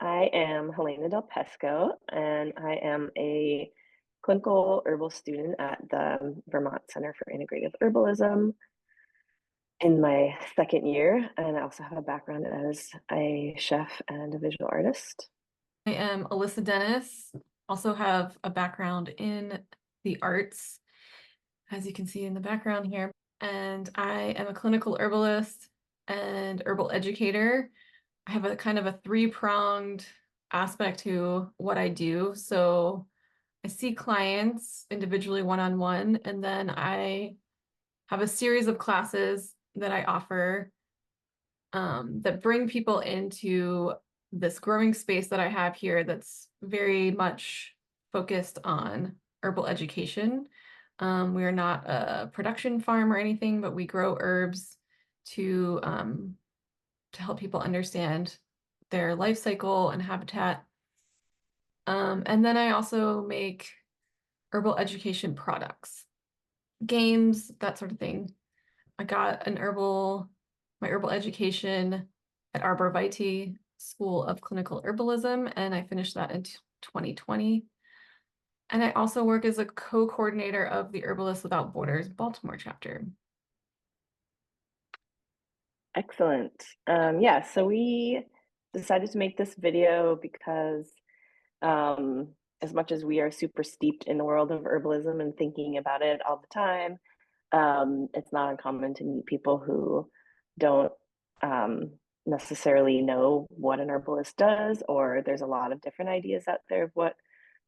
I am Helena del Pesco, and I am a clinical herbal student at the Vermont Center for Integrative Herbalism in my second year. And I also have a background as a chef and a visual artist. I am Alyssa Dennis, also have a background in the arts, as you can see in the background here. And I am a clinical herbalist and herbal educator. I have a kind of a three-pronged aspect to what I do. So I see clients individually one-on-one, and then I have a series of classes that I offer that bring people into this growing space that I have here that's very much focused on herbal education. We are not a production farm or anything, but we grow herbs to help people understand their life cycle and habitat. And then I also make herbal education products, games, that sort of thing. I got my herbal education at Arbor Vitae School of Clinical Herbalism, and I finished that in 2020. And I also work as a co-coordinator of the Herbalists Without Borders Baltimore chapter. Excellent. Yeah, so we decided to make this video because as much as we are super steeped in the world of herbalism and thinking about it all the time, it's not uncommon to meet people who don't necessarily know what an herbalist does, or there's a lot of different ideas out there of what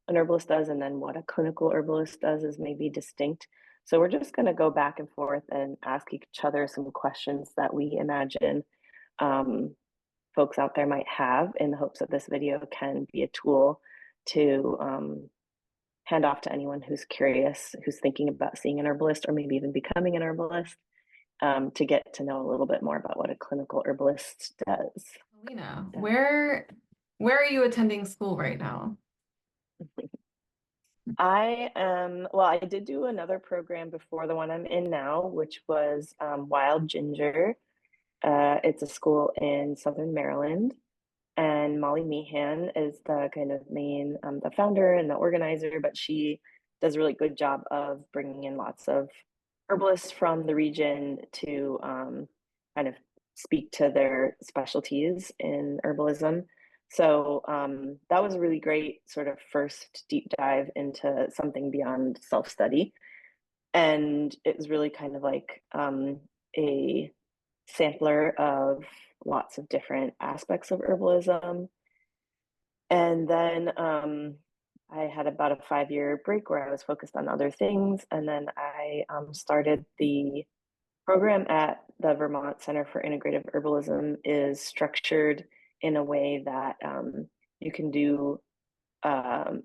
an herbalist does, and then what a clinical herbalist does is maybe distinct. So we're just going to go back and forth and ask each other some questions that we imagine um, folks out there might have, in the hopes that this video can be a tool to hand off to anyone who's curious, who's thinking about seeing an herbalist or maybe even becoming an herbalist, to get to know a little bit more about what a clinical herbalist does. Helena, So, where are you attending school right now? I am, well, I did do another program before the one I'm in now, which was Wild Ginger. It's a school in Southern Maryland, and Molly Meehan is the kind of main, the founder and the organizer, but she does a really good job of bringing in lots of herbalists from the region to kind of speak to their specialties in herbalism. So that was a really great sort of first deep dive into something beyond self-study. And it was really kind of like a sampler of lots of different aspects of herbalism. And then I had about a 5 year break where I was focused on other things. And then I started the program at the Vermont Center for Integrative Herbalism. Is structured in a way that you can do, um,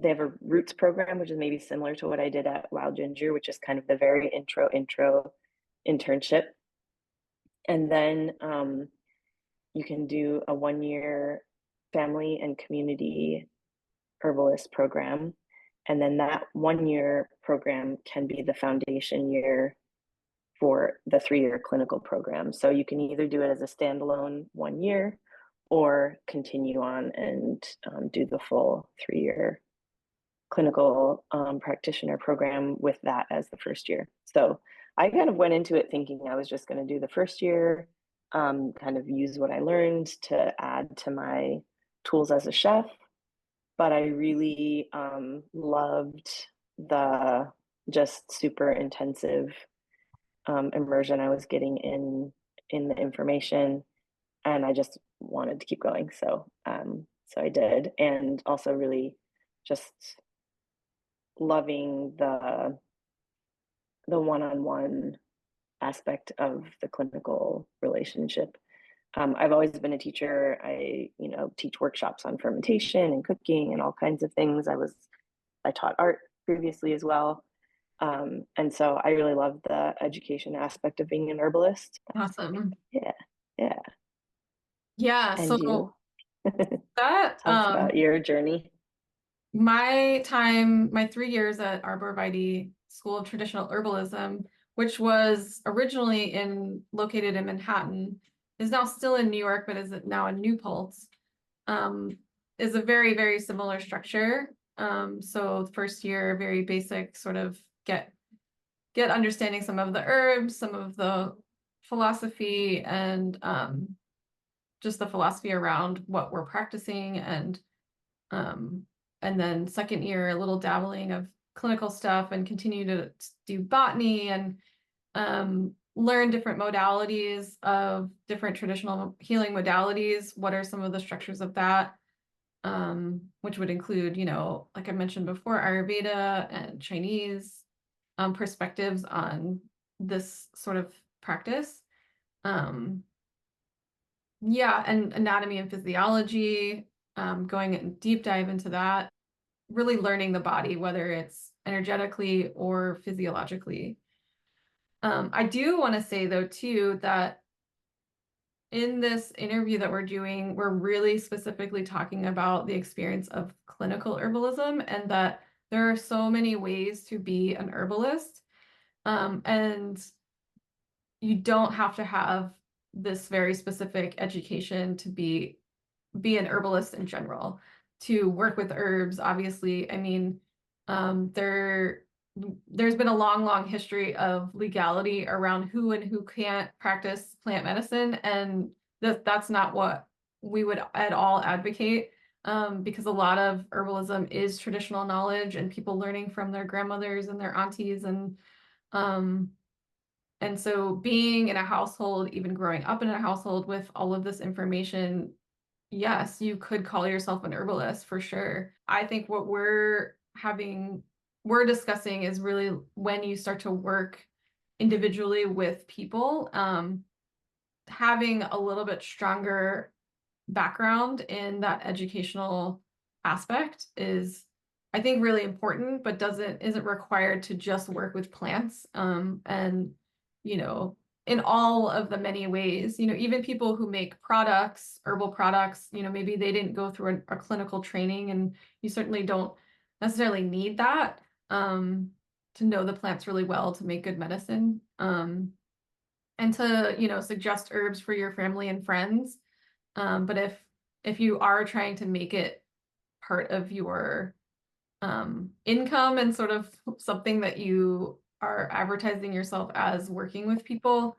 they have a roots program, which is maybe similar to what I did at Wild Ginger, which is kind of the very intro internship. And then you can do a 1 year family and community herbalist program. And then that 1 year program can be the foundation year for the 3 year clinical program. So you can either do it as a standalone 1 year or continue on and do the full 3 year clinical practitioner program with that as the first year. So I kind of went into it thinking I was just going to do the first year, kind of use what I learned to add to my tools as a chef. But I really loved the just super intensive immersion I was getting in the information, and I just wanted to keep going. So I did, and also really just loving the one-on-one aspect of the clinical relationship. I've always been a teacher. I teach workshops on fermentation and cooking and all kinds of things. I taught art previously as well. And so I really love the education aspect of being an herbalist. Awesome. Yeah, yeah. Yeah, And so you, that tell us about your journey. my 3 years at Arbor Vitae School of Traditional Herbalism, which was originally in located in Manhattan, is now still in New York, but is now in New Paltz. is a very, very similar structure. So the first year, very basic, sort of get understanding some of the herbs, some of the philosophy, and just the philosophy around what we're practicing, um, and then second year, a little dabbling of clinical stuff, and continue to do botany and learn different modalities of different traditional healing modalities. What are some of the structures of that? Which would include, you know, like I mentioned before, Ayurveda and Chinese perspectives on this sort of practice. Yeah, and anatomy and physiology, going in deep dive into that, really learning the body, whether it's energetically or physiologically. I do want to say though too that in this interview that we're doing, we're really specifically talking about the experience of clinical herbalism, and that there are so many ways to be an herbalist. And you don't have to have this very specific education to be an herbalist in general, to work with herbs. Obviously, I mean, there's been a long, long history of legality around who and who can't practice plant medicine, and that's not what we would at all advocate, because a lot of herbalism is traditional knowledge and people learning from their grandmothers and their aunties, um, and so being in a household, even growing up in a household with all of this information, yes, you could call yourself an herbalist for sure. I think what we're discussing is really when you start to work individually with people, having a little bit stronger background in that educational aspect is, I think, really important, but isn't required to just work with plants. And you know, in all of the many ways, you know, even people who make products, herbal products, you know, maybe they didn't go through a clinical training, and you certainly don't necessarily need that, to know the plants really well to make good medicine. And to, you know, suggest herbs for your family and friends. But if you are trying to make it part of your income and sort of something that you are advertising yourself as working with people,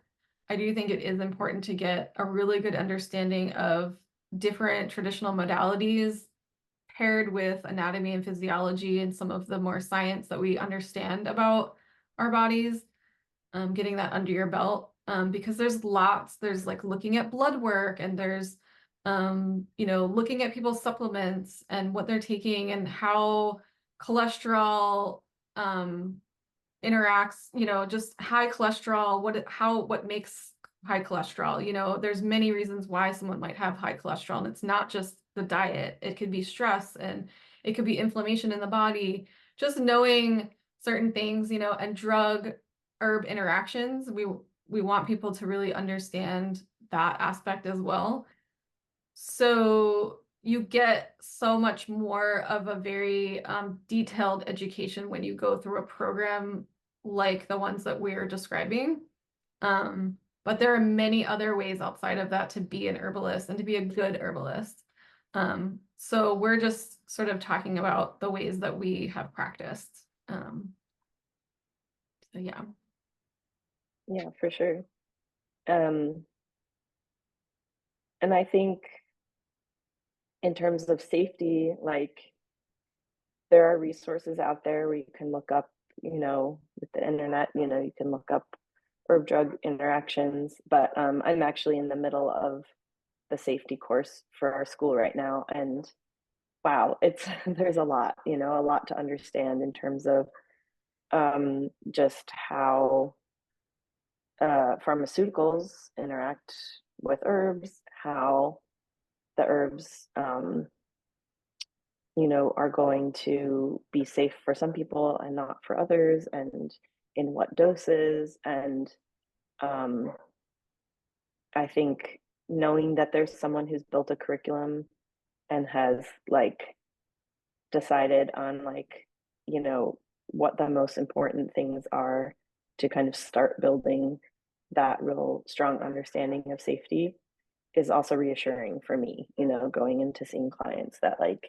I do think it is important to get a really good understanding of different traditional modalities paired with anatomy and physiology and some of the more science that we understand about our bodies, getting that under your belt, because there's like looking at blood work, and there's you know, looking at people's supplements and what they're taking and how cholesterol interacts, you know, just high cholesterol, what makes high cholesterol. You know, there's many reasons why someone might have high cholesterol, and it's not just the diet. It could be stress, and it could be inflammation in the body. Just knowing certain things, you know, and drug herb interactions, we want people to really understand that aspect as well. So you get so much more of a very detailed education when you go through a program like the ones that we're describing. But there are many other ways outside of that to be an herbalist and to be a good herbalist. So we're just sort of talking about the ways that we have practiced. So yeah. Yeah, for sure. Um, and I think in terms of safety, like there are resources out there where you can look up, you know, with the internet, you know, you can look up herb drug interactions. But I'm actually in the middle of the safety course for our school right now, and wow, it's there's a lot, you know, a lot to understand in terms of just how pharmaceuticals interact with herbs, how the herbs, you know, are going to be safe for some people and not for others, and in what doses. And um, I think knowing that there's someone who's built a curriculum and has like decided on like, you know, what the most important things are to kind of start building that real strong understanding of safety. is also reassuring for me, you know, going into seeing clients that like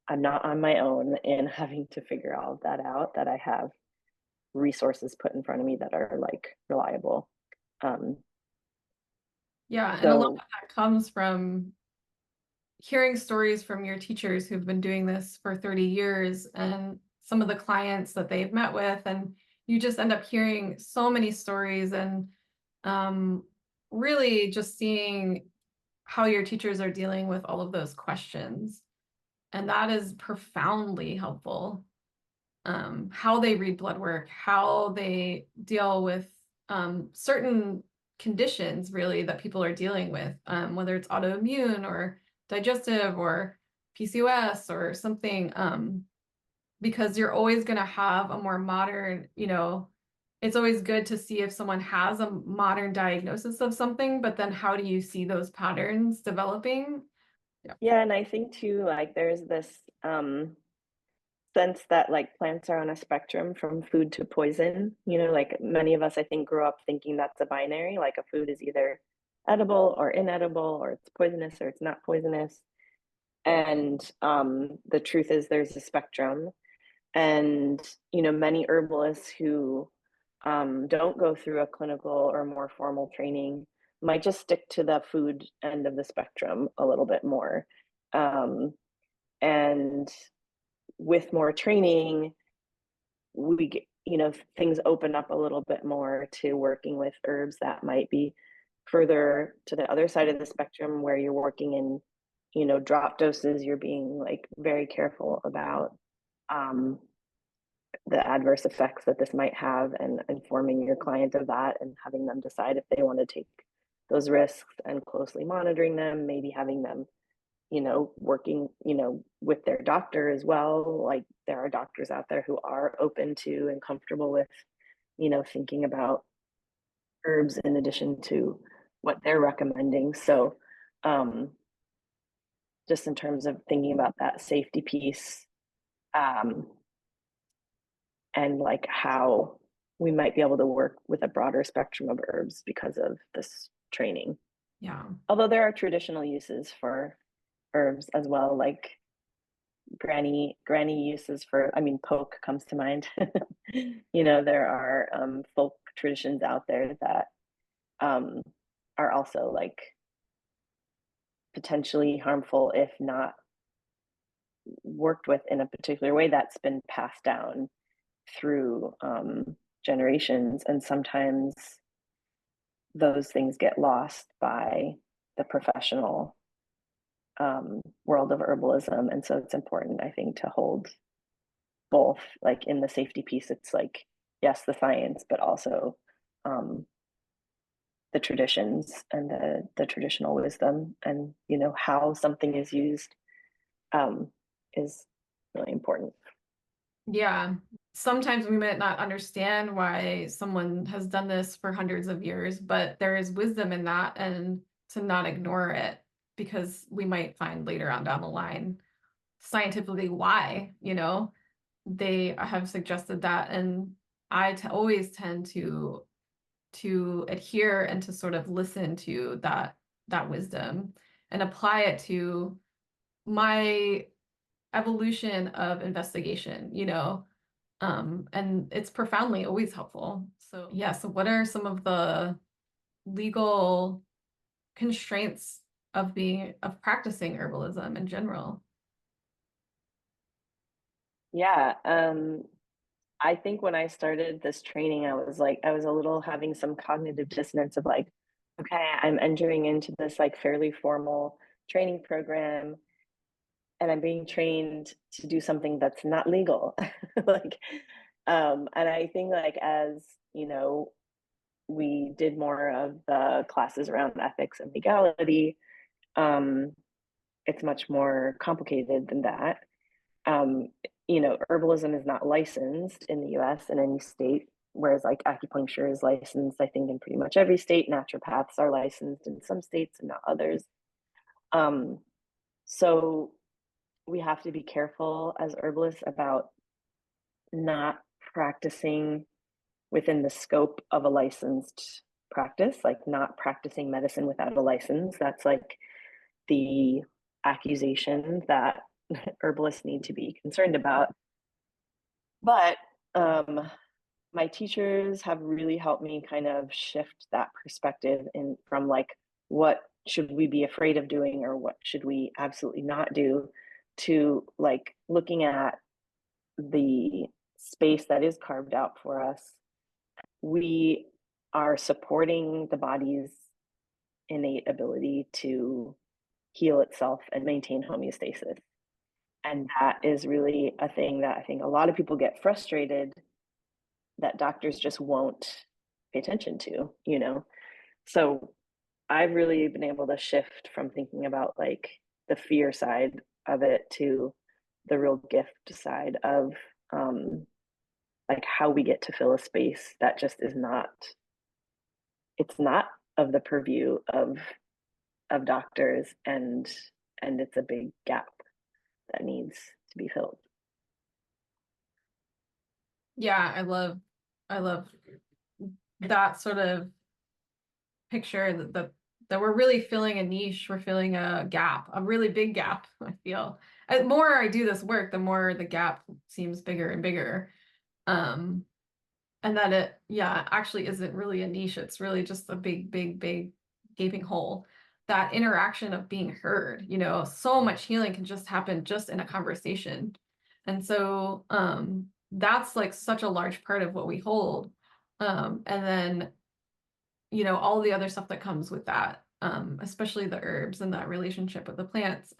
I'm not on my own and having to figure all of that out, that I have resources put in front of me that are like reliable. Um, Yeah, and a lot of so that comes from hearing stories from your teachers who've been doing this for 30 years and some of the clients that they've met with, and you just end up hearing so many stories and um, really just seeing how your teachers are dealing with all of those questions. And that is profoundly helpful. How they read blood work, how they deal with certain conditions really that people are dealing with, whether it's autoimmune or digestive or PCOS or something, because you're always going to have a more modern, it's always good to see if someone has a modern diagnosis of something, but then how do you see those patterns developing? Yeah. yeah, and I think too, like there's this sense that like plants are on a spectrum from food to poison. You know, like many of us, I think, grew up thinking that's a binary, like a food is either edible or inedible, or it's poisonous or it's not poisonous. And the truth is, there's a spectrum. And, you know, many herbalists who don't go through a clinical or more formal training might just stick to the food end of the spectrum a little bit more. Um, and with more training, we get, you know, things open up a little bit more to working with herbs that might be further to the other side of the spectrum, where you're working in, you know, drop doses. You're being like very careful about um, the adverse effects that this might have, and informing your client of that, and having them decide if they want to take those risks, and closely monitoring them, maybe having them, you know, working, you know, with their doctor as well. Like there are doctors out there who are open to and comfortable with, you know, thinking about herbs in addition to what they're recommending. So just in terms of thinking about that safety piece, um, and like how we might be able to work with a broader spectrum of herbs because of this training. Yeah. Although there are traditional uses for herbs as well, like granny uses for, I mean, poke comes to mind. You know, there are folk traditions out there that um, are also like potentially harmful if not worked with in a particular way, that's been passed down through generations. And sometimes those things get lost by the professional world of herbalism. And so it's important, I think, to hold both, like in the safety piece, it's like, yes, the science, but also um, the traditions and the traditional wisdom, and, you know, how something is used um, is really important. Yeah. Sometimes we might not understand why someone has done this for hundreds of years, but there is wisdom in that, and to not ignore it, because we might find later on down the line scientifically why, they have suggested that. And always tend to adhere and to sort of listen to that wisdom and apply it to my evolution of investigation, and it's profoundly always helpful. So, yeah, so what are some of the legal constraints of practicing herbalism in general? Yeah, I think when I started this training, I was like, I was a little having some cognitive dissonance of like, okay, I'm entering into this like fairly formal training program, and I'm being trained to do something that's not legal. Like, and I think like as, you know, we did more of the classes around ethics and legality, um, it's much more complicated than that. Um, you know, herbalism is not licensed in the US in any state, whereas like acupuncture is licensed, I think, in pretty much every state. Naturopaths are licensed in some states and not others. Um, so we have to be careful as herbalists about not practicing within the scope of a licensed practice, like not practicing medicine without a license. That's like the accusation that herbalists need to be concerned about. But my teachers have really helped me kind of shift that perspective in from like what should we be afraid of doing or what should we absolutely not do to like looking at the space that is carved out for us. We are supporting the body's innate ability to heal itself and maintain homeostasis. And that is really a thing that I think a lot of people get frustrated that doctors just won't pay attention to, you know? So I've really been able to shift from thinking about like the fear side of it to the real gift side of like how we get to fill a space that just is not, it's not of the purview of doctors, and it's a big gap that needs to be filled. Yeah, I love that sort of picture that we're really filling a niche, we're filling a gap, a really big gap, I feel. The more I do this work, the more the gap seems bigger and bigger. And that it, yeah, actually isn't really a niche. It's really just a big, big, big gaping hole. That interaction of being heard, so much healing can just happen just in a conversation. And so that's like such a large part of what we hold. And then, all the other stuff that comes with that, especially the herbs and that relationship with the plants.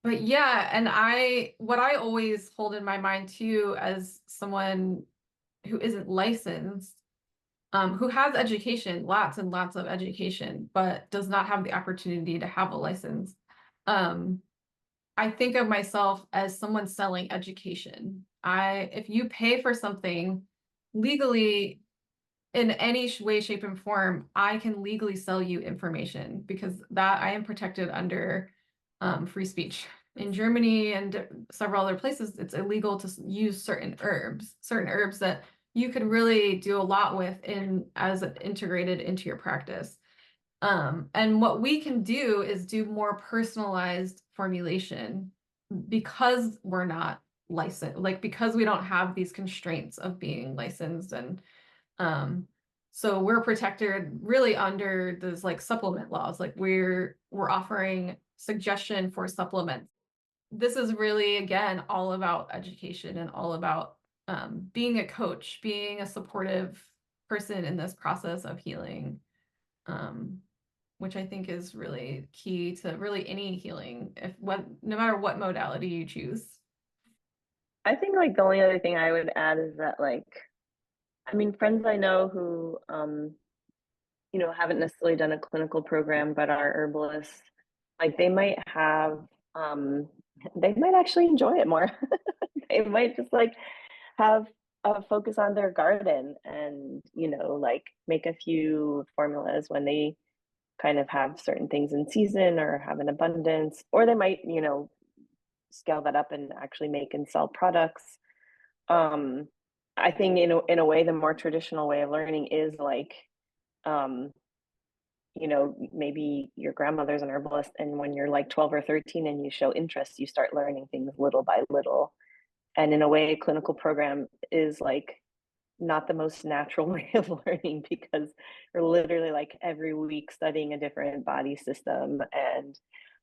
But yeah, and what I always hold in my mind too, as someone who isn't licensed, who has education, lots and lots of education, but does not have the opportunity to have a license. I think of myself as someone selling education. If you pay for something legally in any way, shape, and form, I can legally sell you information because that I am protected under free speech. In Germany and several other places, it's illegal to use certain herbs that you could really do a lot with as integrated into your practice. And what we can do is do more personalized formulation because we're not licensed, like because we don't have these constraints of being licensed. And so we're protected really under those like supplement laws. Like we're offering suggestion for supplements. This is really, again, all about education and all about being a coach, being a supportive person in this process of healing, which I think is really key to really any healing, no matter what modality you choose. I think like the only other thing I would add is that like, I mean, friends I know who haven't necessarily done a clinical program but are herbalists, like they might actually enjoy it more. They might just like have a focus on their garden and like make a few formulas when they kind of have certain things in season or have an abundance, or they might scale that up and actually make and sell products. I think in a way the more traditional way of learning is like um maybe your grandmother's an herbalist, and when you're like 12 or 13 and you show interest, you start learning things little by little. And in a way, a clinical program is like not the most natural way of learning because we're literally like every week studying a different body system and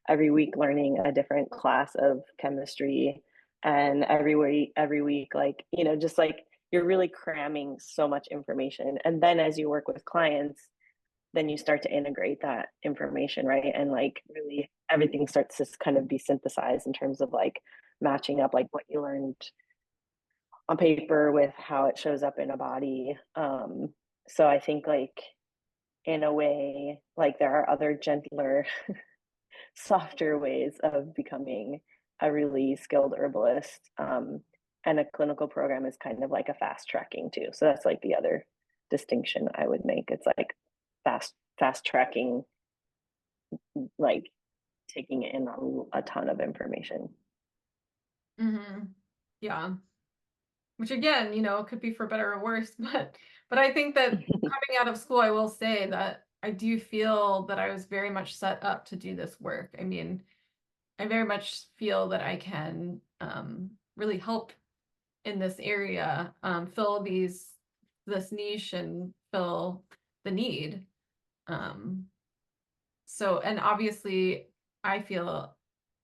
every week learning a different class of chemistry, and every week like just like you're really cramming so much information. And then as you work with clients, then you start to integrate that information, right? And like really everything starts to kind of be synthesized in terms of like matching up like what you learned on paper with how it shows up in a body. So I think like in a way, like there are other gentler, softer ways of becoming a really skilled herbalist. And a clinical program is kind of like a fast tracking too. So that's like the other distinction I would make. It's like fast tracking, like taking in a ton of information. Yeah. Which again, could be for better or worse, but But I think that coming out of school, I will say that I do feel that I was very much set up to do this work. I mean, I very much feel that I can really help in this area, fill this niche and fill the need. Um, so, and obviously, I feel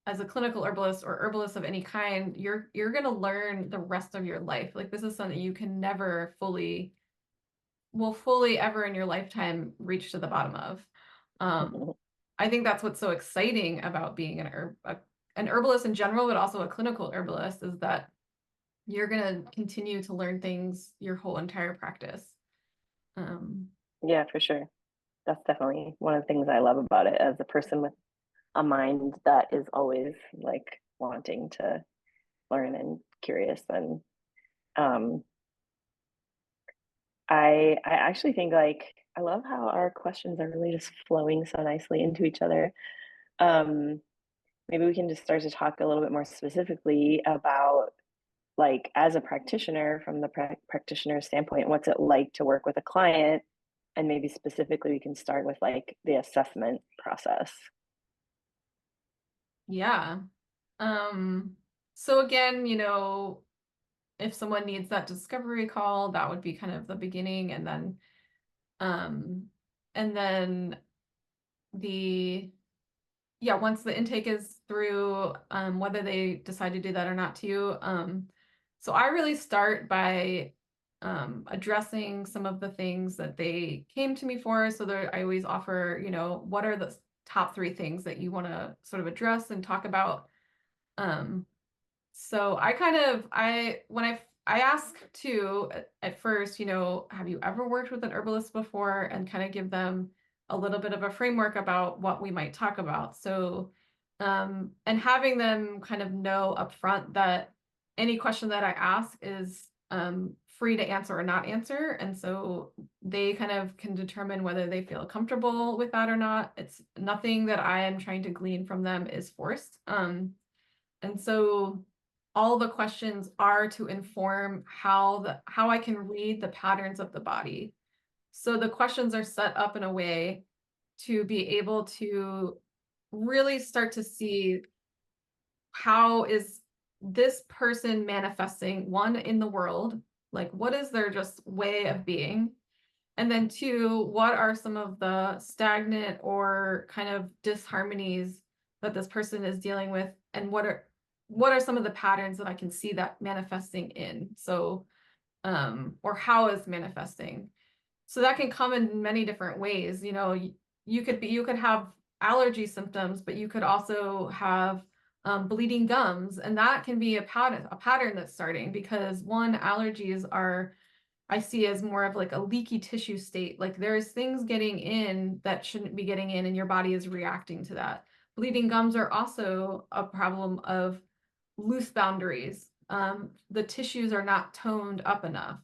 as a clinical herbalist or herbalist of any kind, you're going to learn the rest of your life. Like this is something you can never fully ever in your lifetime reach to the bottom of. I think that's what's so exciting about being an herbalist in general, but also a clinical herbalist, is that you're going to continue to learn things your whole entire practice. Yeah, for sure. That's definitely one of the things I love about it as a person with a mind that is always like wanting to learn and curious. And um, I actually think like I love how our questions are really just flowing so nicely into each other. Um, Maybe we can just start to talk a little bit more specifically about like as a practitioner from the practitioner standpoint, what's it like to work with a client? And maybe specifically we can start with like the assessment process. Yeah. So again, if someone needs that discovery call, that would be kind of the beginning, um, and then the yeah, once the intake is through, whether they decide to do that or not to you. So I really start by addressing some of the things that they came to me for. So there, I always offer, what are the top three things that you want to sort of address and talk about. Um, so when I ask too at first, have you ever worked with an herbalist before, and kind of give them a little bit of a framework about what we might talk about. So, and having them kind of know upfront that any question that I ask is free to answer or not answer. And so they kind of can determine whether they feel comfortable with that or not. It's nothing that I am trying to glean from them is forced. And so all the questions are to inform how I can read the patterns of the body. So the questions are set up in a way to be able to really start to see how is this person manifesting, one, in the world, like what is their just way of being? And then two, what are some of the stagnant or kind of disharmonies that this person is dealing with? And what are some of the patterns that I can see that manifesting in? So, or how is manifesting? So that can come in many different ways. You could have allergy symptoms, but you could also have bleeding gums, and that can be a pattern that's starting because one, allergies are I see as more of like a leaky tissue state. Like there's things getting in that shouldn't be getting in, and your body is reacting to that. Bleeding gums are also a problem of loose boundaries. The tissues are not toned up enough.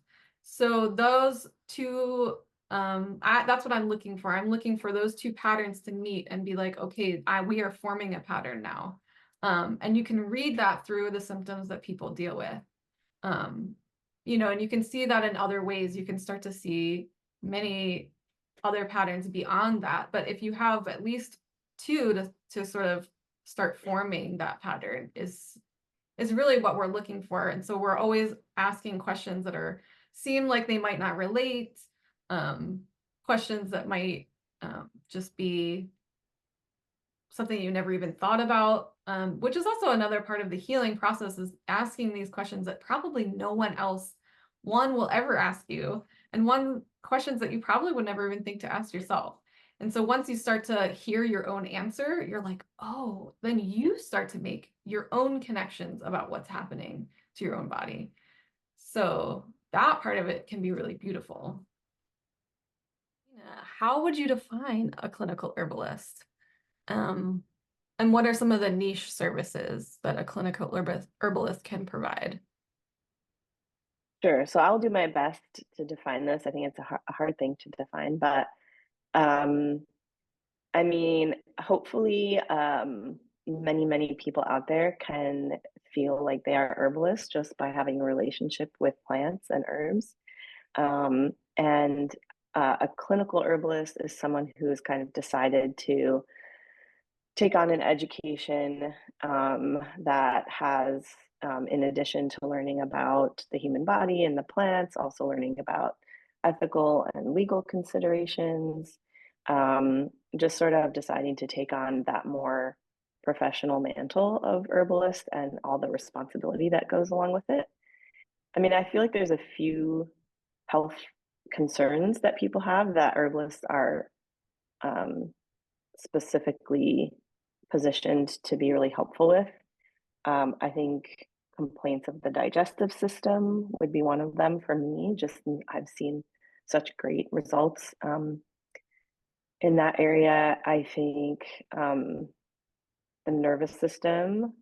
So those two, that's what I'm looking for. I'm looking for those two patterns to meet and be like, okay, we are forming a pattern now. And you can read that through the symptoms that people deal with. Um, and you can see that in other ways. You can start to see many other patterns beyond that. But if you have at least two to sort of start forming that pattern is really what we're looking for. And so we're always asking questions that seem like they might not relate, questions that might just be something you never even thought about, which is also another part of the healing process, is asking these questions that probably no one else, one, will ever ask you, and one, questions that you probably would never even think to ask yourself. And so once you start to hear your own answer, you're like, oh, then you start to make your own connections about what's happening to your own body. So that part of it can be really beautiful. How would you define a clinical herbalist? Um, and what are some of the niche services that a clinical herbalist can provide? Sure. So I'll do my best to define this. I think it's a hard thing to define, but um, I mean, hopefully, many people out there can feel like they are herbalists just by having a relationship with plants and herbs. And a clinical herbalist is someone who has kind of decided to take on an education that has, in addition to learning about the human body and the plants, also learning about ethical and legal considerations, just sort of deciding to take on that more professional mantle of herbalist and all the responsibility that goes along with it. I mean, I feel like there's a few health concerns that people have that herbalists are um, specifically positioned to be really helpful with. I think complaints of the digestive system would be one of them for me. Just I've seen such great results in that area. I think the nervous system,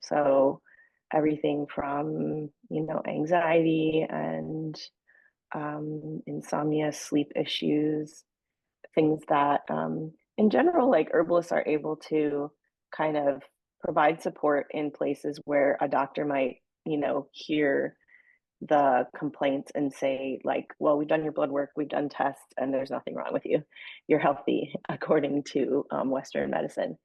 so everything from anxiety and insomnia, sleep issues, things that in general, like herbalists are able to kind of provide support in places where a doctor might, hear the complaints and say, like, well, we've done your blood work, we've done tests, and there's nothing wrong with you. You're healthy, according to Western medicine.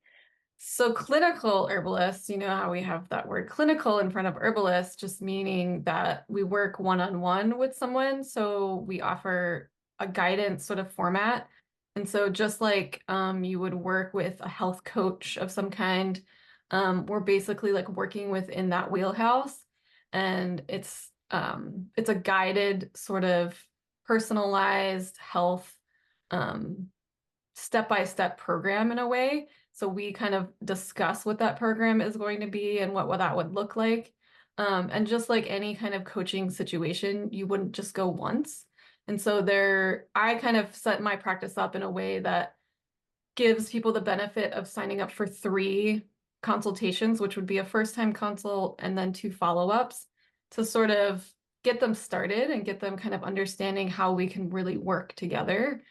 So clinical herbalists, you know how we have that word clinical in front of herbalist, just meaning that we work one-on-one with someone. So we offer a guidance sort of format. And so just like you would work with a health coach of some kind, we're basically like working within that wheelhouse. And it's a guided sort of personalized health step-by-step program in a way. So we kind of discuss what that program is going to be and what that would look like. And just like any kind of coaching situation, you wouldn't just go once. And so I kind of set my practice up in a way that gives people the benefit of signing up for 3 consultations, which would be a first-time consult and then 2 follow-ups to sort of get them started and get them kind of understanding how we can really work together.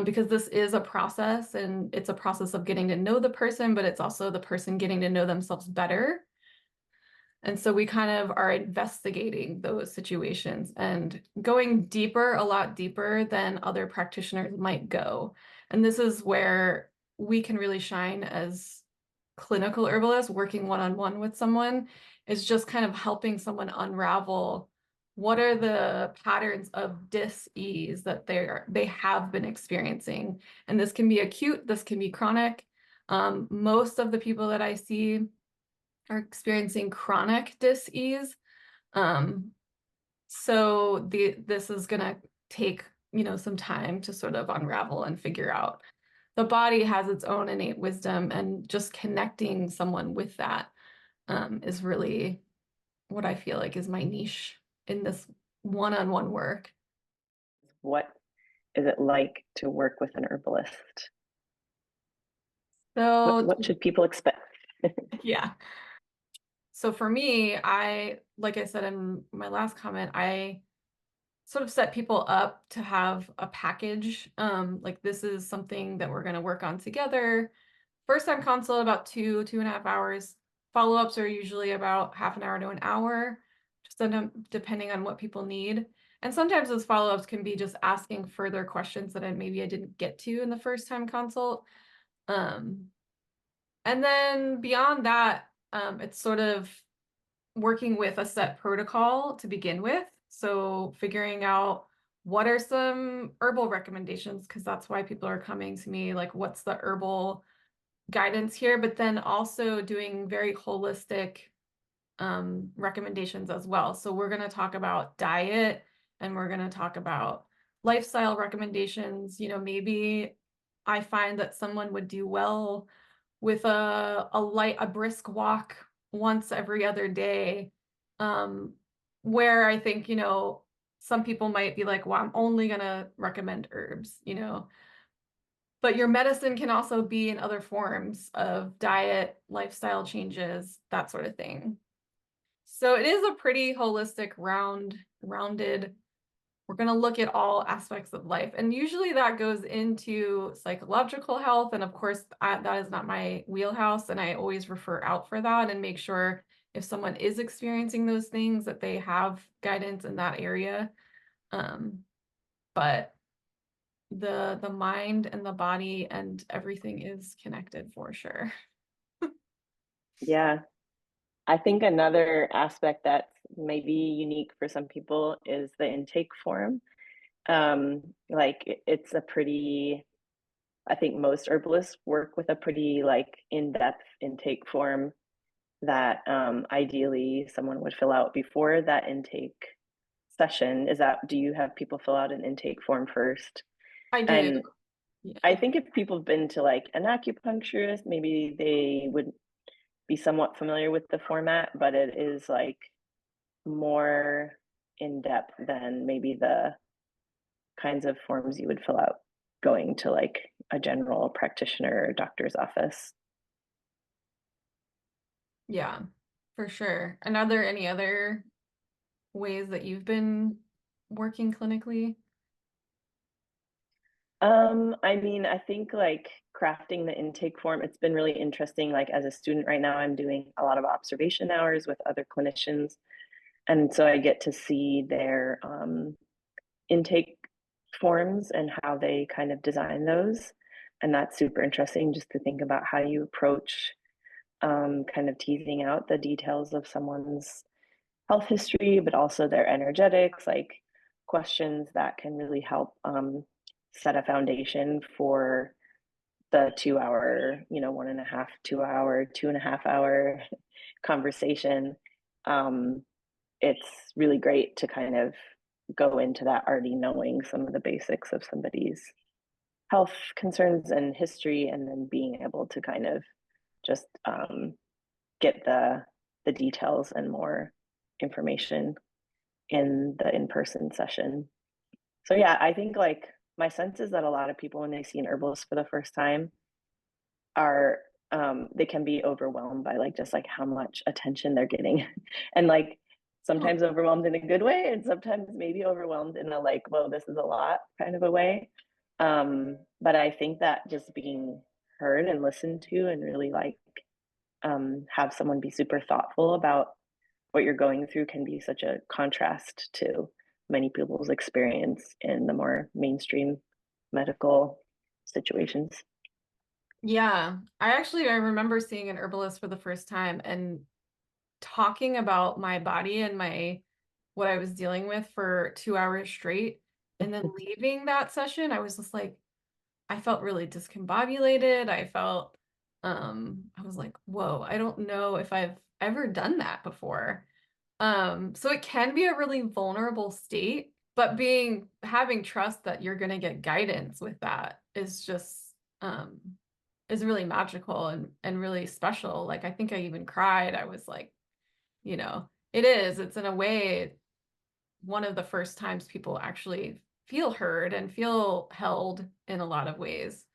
Because this is a process and it's a process of getting to know the person, but it's also the person getting to know themselves better. And so we kind of are investigating those situations and going deeper, a lot deeper than other practitioners might go. And this is where we can really shine as clinical herbalists working one-on-one with someone, is just kind of helping someone unravel what are the patterns of dis-ease that they have been experiencing. And this can be acute, this can be chronic. Most of the people that I see are experiencing chronic dis-ease. So this is gonna take, some time to sort of unravel and figure out. The body has its own innate wisdom, and just connecting someone with that is really what I feel like is my niche in this one-on-one work. What is it like to work with an herbalist? What, So what should people expect? yeah. So for me, like I said in my last comment, I sort of set people up to have a package. Like this is something that we're going to work on together. First time consult about 2.5 hours. Follow-ups are usually about half an hour to an hour, just depending on what people need. And sometimes those follow-ups can be just asking further questions that maybe I didn't get to in the first time consult. And then beyond that, it's sort of working with a set protocol to begin with. So figuring out what are some herbal recommendations, because that's why people are coming to me, like what's the herbal guidance here, but then also doing very holistic recommendations as well. So we're going to talk about diet and we're going to talk about lifestyle recommendations. Maybe I find that someone would do well with a brisk walk once every other day. Where I think, some people might be like, well, I'm only gonna recommend herbs, but your medicine can also be in other forms of diet, lifestyle changes, that sort of thing. So it is a pretty holistic, rounded. We're going to look at all aspects of life. And usually that goes into psychological health. And of course, that is not my wheelhouse. And I always refer out for that and make sure if someone is experiencing those things that they have guidance in that area. but the mind and the body and everything is connected for sure. Yeah. I think another aspect that's maybe unique for some people is the intake form. It's a pretty, I think most herbalists work with a pretty like in-depth intake form that ideally someone would fill out before that intake session. Do you have people fill out an intake form first? I do. And I Yeah. think if people have been to like an acupuncturist, maybe they would be somewhat familiar with the format, but it is like more in depth than maybe the kinds of forms you would fill out going to like a general practitioner or doctor's office. Yeah, for sure. And are there any other ways that you've been working clinically? I mean, I think like crafting the intake form, it's been really interesting. Like as a student right now, I'm doing a lot of observation hours with other clinicians. And so I get to see their intake forms and how they kind of design those. And that's super interesting just to think about how you approach kind of teasing out the details of someone's health history, but also their energetics, like questions that can really help set a foundation for the 2 hour, 1.5, 2 hour, 2.5 hour conversation. Um, it's really great to kind of go into that already knowing some of the basics of somebody's health concerns and history, and then being able to kind of just get the details and more information in the in-person session. So yeah, I think like my sense is that a lot of people when they see an herbalist for the first time are they can be overwhelmed by like just like how much attention they're getting and like Oh, sometimes overwhelmed in a good way and sometimes maybe overwhelmed in a like whoa this is a lot kind of a way. But I think that just being heard and listened to and really like have someone be super thoughtful about what you're going through can be such a contrast to many people's experience in the more mainstream medical situations. yeah. I remember seeing an herbalist for the first time and talking about my body and my what I was dealing with for 2 hours straight. And then leaving that session, I was just like, I felt really discombobulated. I was like, whoa, I don't know if I've ever done that before. So it can be a really vulnerable state, but having trust that you're going to get guidance with that um, is really magical and really special. Like, I think I even cried. I was like, it's in a way one of the first times people actually feel heard and feel held in a lot of ways.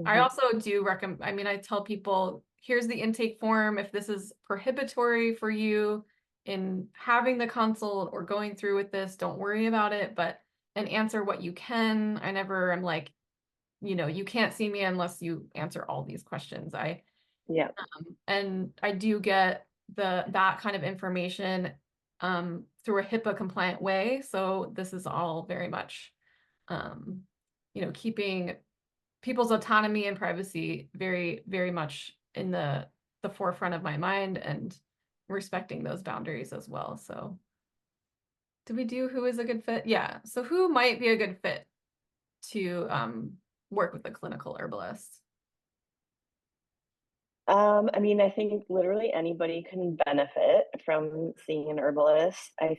I Mm-hmm. also do recommend, I mean, I tell people, here's the intake form. If this is prohibitory for you in having the consult or going through with this, don't worry about it, and answer what you can. I never am like, you can't see me unless you answer all these questions. Yeah. And I do get that kind of information through a HIPAA compliant way. So this is all very much, um, keeping people's autonomy and privacy very, very much in the forefront of my mind and respecting those boundaries as well. So did we do who is a good fit? Yeah. So who might be a good fit to work with a clinical herbalist? I mean, I think literally anybody can benefit from seeing an herbalist. I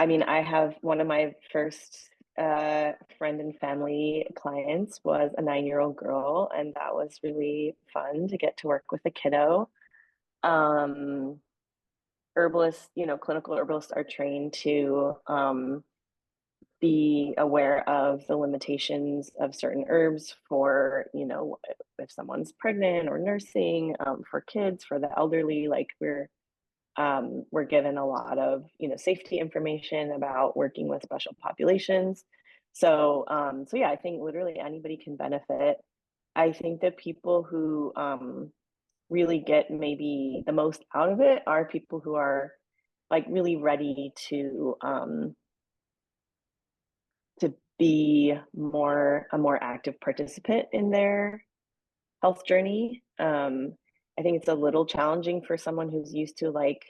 mean, I have one of my first friend and family clients was a 9-year-old girl, and that was really fun to get to work with a kiddo. Um, Herbalists, clinical herbalists are trained to be aware of the limitations of certain herbs for, if someone's pregnant or nursing, for kids, for the elderly, like we're given a lot of, safety information about working with special populations. So yeah, I think literally anybody can benefit. I think that people who really get maybe the most out of it are people who are like really ready to be a more active participant in their health journey. I think it's a little challenging for someone who's used to like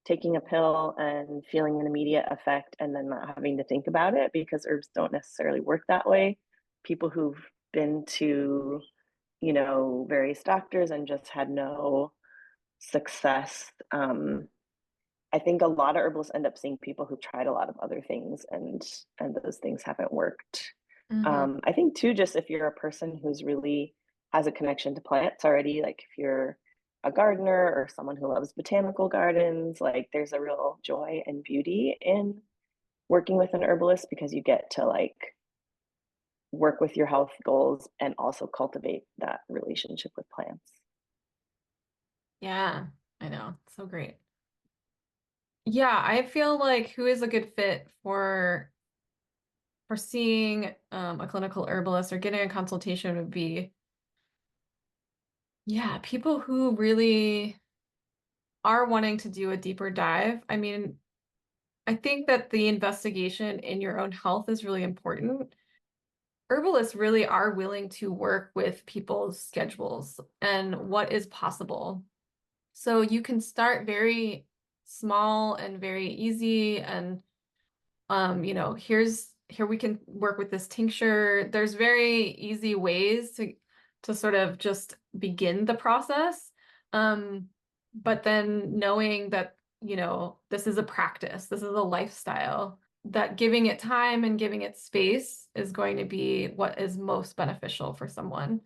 taking a pill and feeling an immediate effect and then not having to think about it, because herbs don't necessarily work that way. People who've been to, various doctors and just had no success. I think a lot of herbalists end up seeing people who tried a lot of other things and those things haven't worked. Hmm. I think too, just if you're a person who's really has a connection to plants already, like if you're a gardener or someone who loves botanical gardens, like there's a real joy and beauty in working with an herbalist because you get to like work with your health goals and also cultivate that relationship with plants. Yeah, I know. So great. Yeah, I feel like who is a good fit for seeing a clinical herbalist or getting a consultation would be, yeah, people who really are wanting to do a deeper dive. I mean, I think that the investigation in your own health is really important. Herbalists really are willing to work with people's schedules and what is possible. So you can start very small and very easy and here we can work with this tincture. There's very easy ways to sort of just begin the process. But then knowing that, this is a practice, this is a lifestyle, that giving it time and giving it space is going to be what is most beneficial for someone.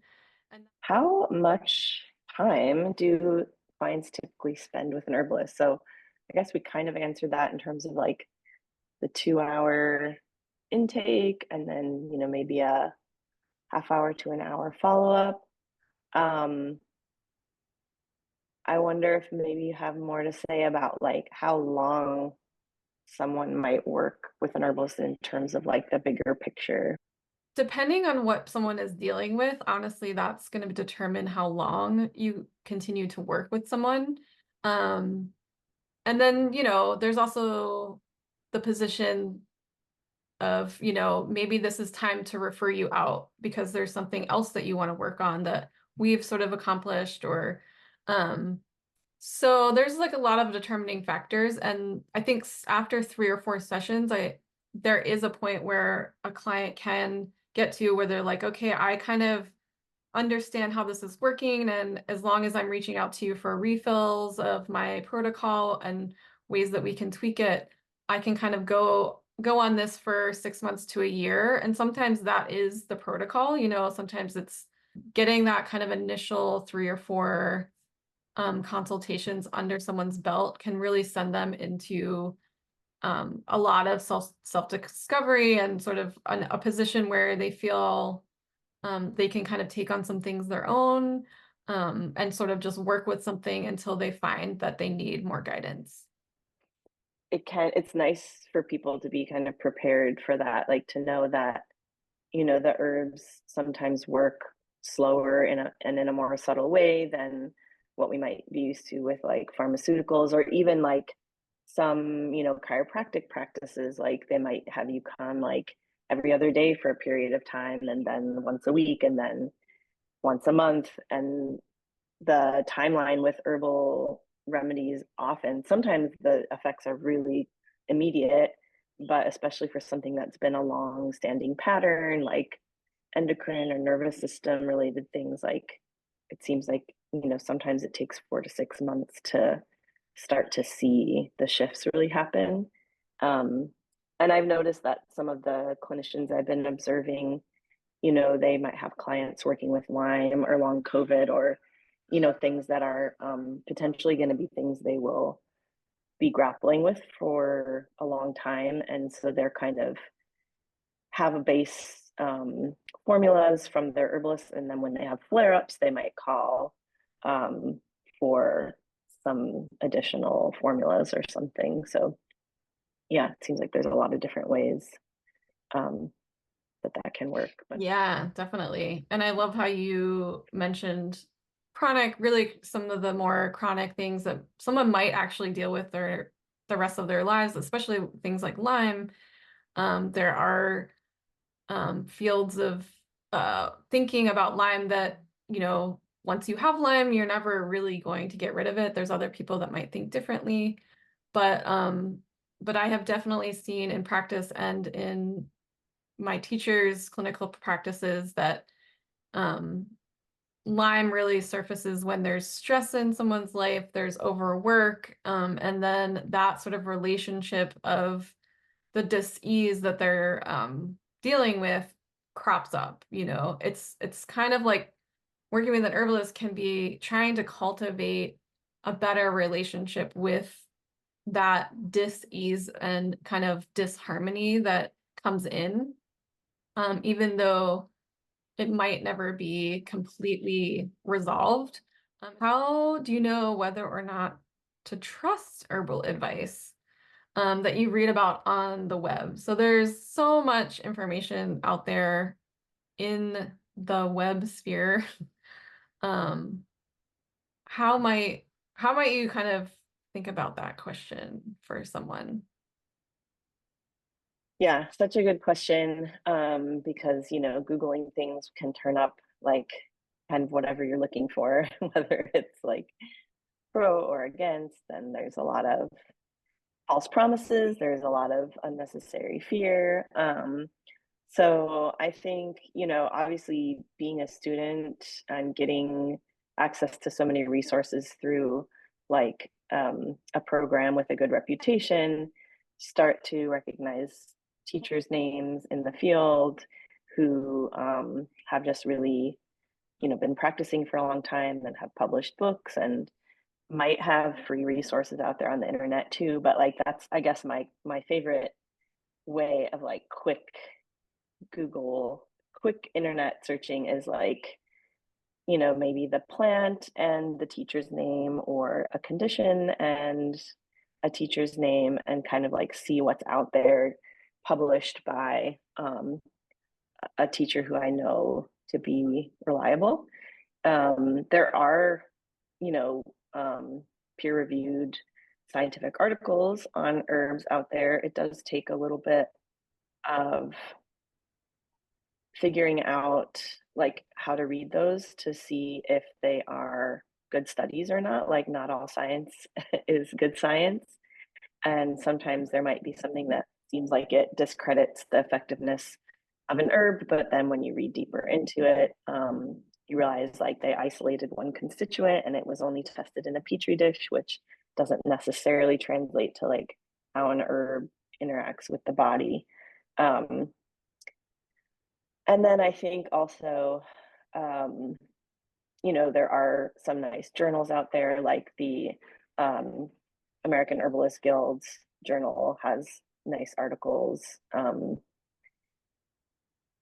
And How much time do clients typically spend with an herbalist? So I guess we kind of answered that in terms of like the 2 hour intake and then, maybe a half hour to an hour follow up. Um, I wonder if maybe you have more to say about like how long someone might work with an herbalist in terms of like the bigger picture. depending on what someone is dealing with, honestly, that's going to determine how long you continue to work with someone. Um, and then, there's also the position of, maybe this is time to refer you out because there's something else that you want to work on that we've sort of accomplished or so there's like a lot of determining factors. And I think after 3 or 4 sessions, there is a point where a client can get to where they're like, okay, I kind of understand how this is working. And as long as I'm reaching out to you for refills of my protocol and ways that we can tweak it, I can kind of go on this for 6 months to a year. And sometimes that is the protocol, sometimes it's getting that kind of initial 3 or 4 consultations under someone's belt can really send them into a lot of self-discovery and sort of a position where they feel they can kind of take on some things their own and sort of just work with something until they find that they need more guidance. It's nice for people to be kind of prepared for that, like to know that, the herbs sometimes work slower and in a more subtle way than what we might be used to with like pharmaceuticals or even like some, chiropractic practices. Like they might have you come like every other day for a period of time and then once a week and then once a month. And the timeline with herbal remedies, often sometimes the effects are really immediate, but especially for something that's been a long standing pattern like endocrine or nervous system related things, like it seems like, sometimes it takes 4 to 6 months to start to see the shifts really happen. um, and I've noticed that some of the clinicians I've been observing, they might have clients working with Lyme or long COVID or, things that are potentially going to be things they will be grappling with for a long time. And so they're kind of have a base formulas from their herbalist. And then when they have flare ups, they might call um, for some additional formulas or something. So, yeah, it seems like there's a lot of different ways um, that can work. But Yeah, definitely. And I love how you mentioned chronic, really some of the more chronic things that someone might actually deal with the rest of their lives, especially things like Lyme. There are fields of thinking about Lyme that, once you have Lyme, you're never really going to get rid of it. There's other people that might think differently, but I have definitely seen in practice and in my teachers' clinical practices that Lyme really surfaces when there's stress in someone's life, there's overwork, and then that sort of relationship of the dis-ease that they're dealing with crops up. It's kind of like working with an herbalist can be trying to cultivate a better relationship with that dis-ease and kind of disharmony that comes in, even though it might never be completely resolved. How do you know whether or not to trust herbal advice that you read about on the web? So there's so much information out there in the web sphere. Um, how might you kind of think about that question for someone? Yeah, such a good question. Because, Googling things can turn up like kind of whatever you're looking for, whether it's like pro or against, then there's a lot of false promises, there's a lot of unnecessary fear. So I think, obviously being a student and getting access to so many resources through like a program with a good reputation, start to recognize teachers' names in the field who have just really, been practicing for a long time and have published books and might have free resources out there on the internet too. But like that's, I guess, my favorite way of like quick internet searching is like, maybe the plant and the teacher's name, or a condition and a teacher's name, and kind of like see what's out there published by a teacher who I know to be reliable. There are, you know, peer reviewed scientific articles on herbs out there. It does take a little bit of figuring out like how to read those to see if they are good studies or not. Like not all science is good science. And sometimes there might be something that seems like it discredits the effectiveness of an herb, but then when you read deeper into it, you realize like they isolated one constituent and it was only tested in a petri dish, which doesn't necessarily translate to like how an herb interacts with the body. Um, and then I think also, um, there are some nice journals out there, like the um, American Herbalist Guild's journal has nice articles.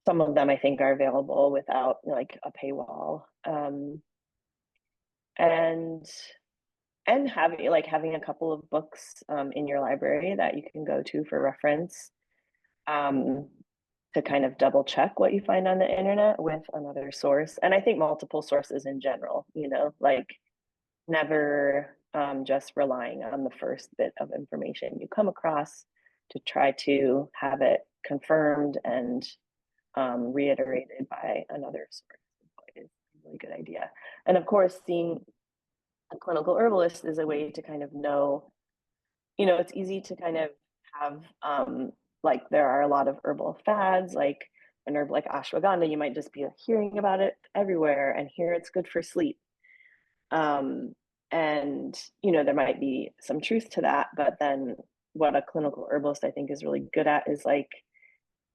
Some of them I think are available without like a paywall. And having a couple of books in your library that you can go to for reference, um, to kind of double check what you find on the internet with another source. And I think multiple sources in general, like never just relying on the first bit of information you come across, to try to have it confirmed and reiterated by another source is a really good idea. And of course, seeing a clinical herbalist is a way to kind of know, it's easy to kind of have, like, there are a lot of herbal fads, like an herb like ashwagandha, you might just be hearing about it everywhere and hear it's good for sleep. Um, and, there might be some truth to that, but then what a clinical herbalist I think is really good at is like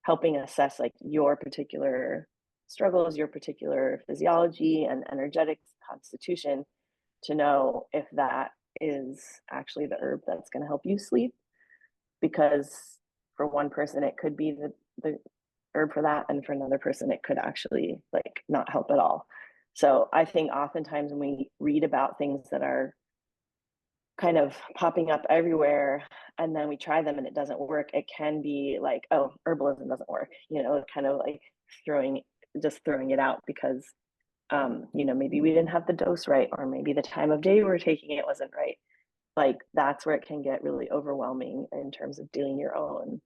helping assess like your particular struggles, your particular physiology and energetic constitution, to know if that is actually the herb that's going to help you sleep. Because for one person, it could be the herb for that, and for another person, it could actually like not help at all. So I think oftentimes when we read about things that are kind of popping up everywhere and then we try them and it doesn't work, it can be like, oh, herbalism doesn't work, kind of like throwing it out because maybe we didn't have the dose right, or maybe the time of day we're taking it wasn't right. Like that's where it can get really overwhelming in terms of doing your own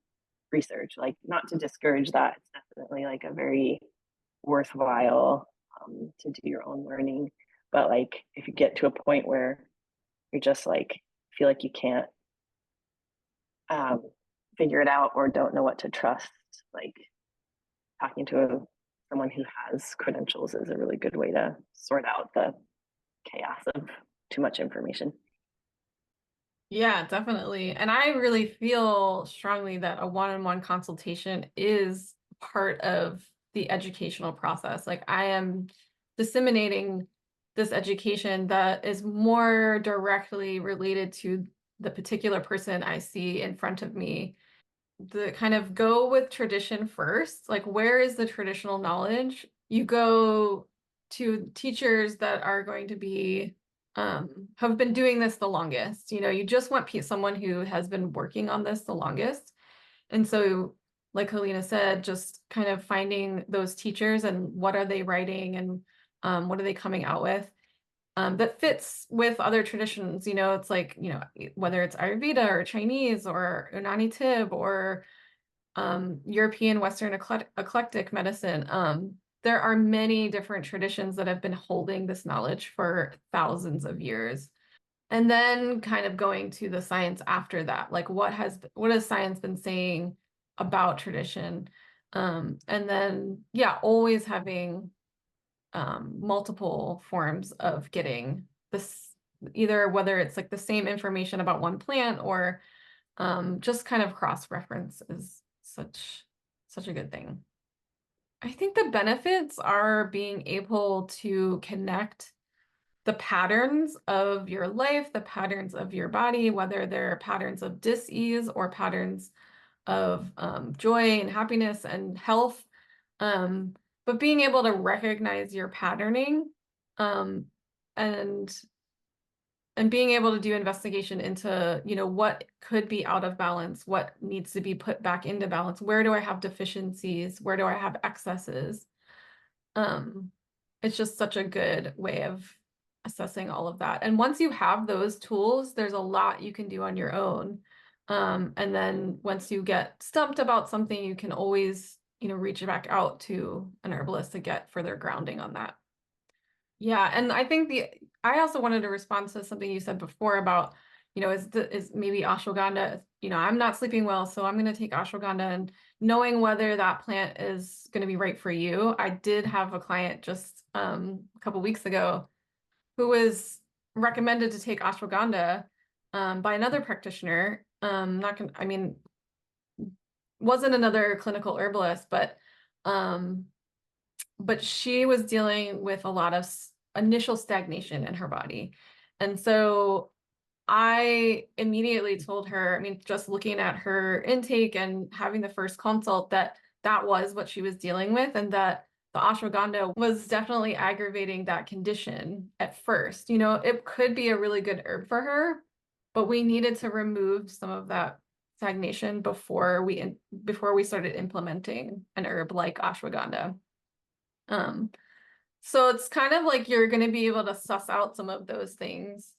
research. Like, not to discourage that. It's definitely like a very worthwhile to do your own learning. But like, if you get to a point where you're just like feel like you can't um, figure it out or don't know what to trust, like talking to someone who has credentials is a really good way to sort out the chaos of too much information. Yeah, definitely. And I really feel strongly that a one-on-one consultation is part of the educational process. Like I am disseminating this education that is more directly related to the particular person I see in front of me. The kind of go with tradition first. Like, where is the traditional knowledge? You go to teachers that are going to be have been doing this the longest. You know, you just want someone who has been working on this the longest. And so, like Helena said, just kind of finding those teachers and what are they writing and what are they coming out with that fits with other traditions. You know, it's like, you know, whether it's Ayurveda or Chinese or Unani Tib or European Western eclectic medicine. There are many different traditions that have been holding this knowledge for thousands of years. And then kind of going to the science after that, like what has science been saying about tradition? And then yeah, always having multiple forms of getting this, either whether it's like the same information about one plant or just kind of cross-reference is such a good thing. I think the benefits are being able to connect the patterns of your life, the patterns of your body, whether they're patterns of dis-ease or patterns of joy and happiness and health. Um, but being able to recognize your patterning um, and being able to do investigation into, you know, what could be out of balance, what needs to be put back into balance, where do I have deficiencies, where do I have excesses? Um, it's just such a good way of assessing all of that. And once you have those tools, there's a lot you can do on your own. And then once you get stumped about something, you can always, you know, reach back out to an herbalist to get further grounding on that. Yeah, and I think I also wanted to respond to something you said before about, you know, is maybe ashwagandha, you know, I'm not sleeping well, so I'm going to take ashwagandha and knowing whether that plant is going to be right for you. I did have a client just a couple weeks ago who was recommended to take ashwagandha by another practitioner. Not gonna, I mean, wasn't another clinical herbalist, um but she was dealing with a lot of initial stagnation in her body. And so I immediately told her, I mean, just looking at her intake and having the first consult, that that was what she was dealing with, and that the ashwagandha was definitely aggravating that condition at first. You know, it could be a really good herb for her, but we needed to remove some of that stagnation before we started implementing an herb like ashwagandha. Um, so it's kind of like you're going to be able to suss out some of those things,